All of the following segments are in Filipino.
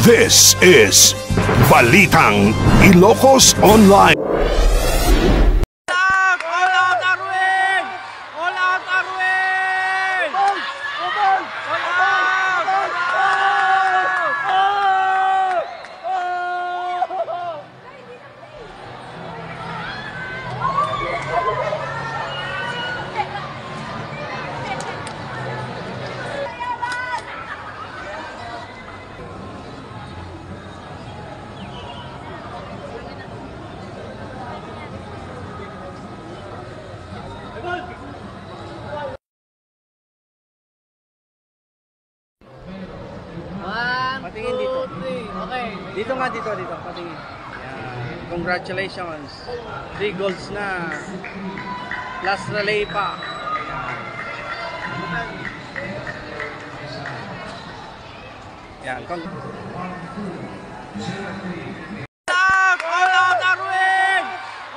This is Balitang Ilocos Online. Patingin dito. Okay. Dito nga, dito. Patingin. Yan. Congratulations. 3 golds na. Last relay pa. Yan. All out Arwin!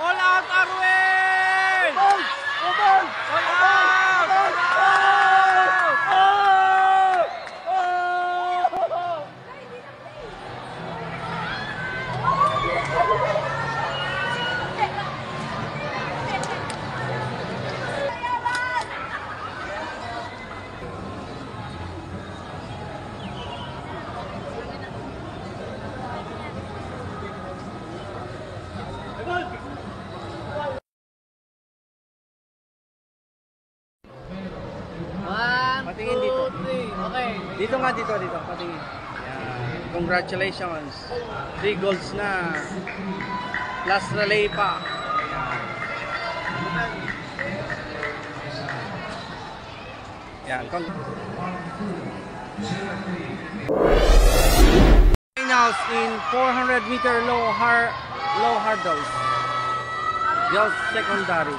All out Arwin! All out! Patingin dito. Okay. Dito nga, dito. Patingin. Yan. Congratulations. 3 golds na. Last relay pa. Yan. Finals in 400 meter low hurdles. Girls secondary.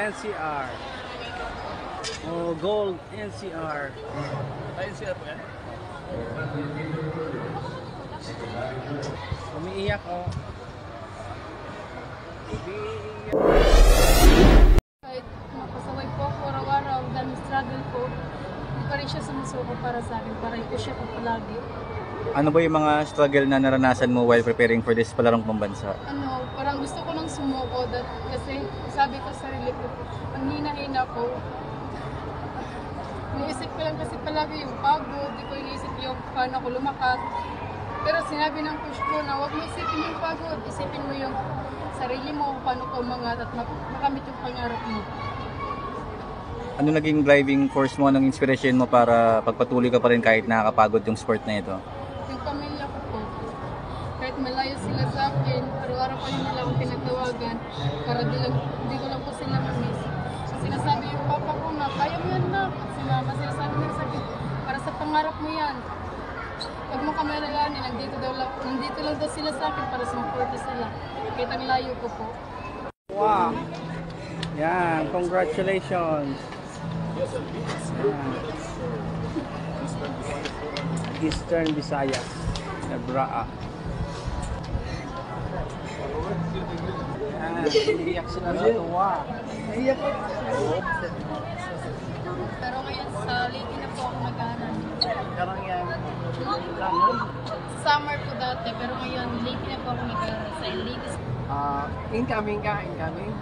NCR. Oh, gold NCR. NCR po yan? Umiiyak oh. Kahit mapasaway po ako araw-araw dahil struggle ko, hindi pa rin siya sumusuko para sa akin, para ito siya po palagi. Ano ba yung mga struggle na naranasan mo while preparing for this palarong pambansa? Parang gusto ko nang sumuko kasi sabi ko sa sarili ko, ang hina-hina ko. Iniisip ko lang kasi palagi yung pagod, di ko iniisip yung paano ako lumakas. Pero sinabi ng coach ko na huwag mo isipin yung pagod, isipin mo yung sarili mo, paano ka umangat at makamit yung pangarap mo. Ano naging driving force mo, anong inspiration mo para pagpatuloy ka pa rin kahit nakakapagod yung sport na ito? Yung pamilya ko po. Kahit malayo sila sa akin, araw-araw pa nila akong pinagtawagan para di ko lang po sila mamiss. So sinasabi yung papa ko na, kaya mo yan na. Si mama sinasabi nila sa akin, para sa pangarap mo yan. Huwag mo kami alalahanin, nandito lang daw sila sa akin para sumuporta sila. Kahit ang layo ko po. Wow! Yan, congratulations! Eastern Visayas, Nebraa. Iiyak sila sa tuwa. Iiyak ko. Pero ngayon sa late na po ako mag-aaral. Karang yan. Summer po dati, pero ngayon late na po ako mag-aaral. Sa latest. Incoming ka, incoming.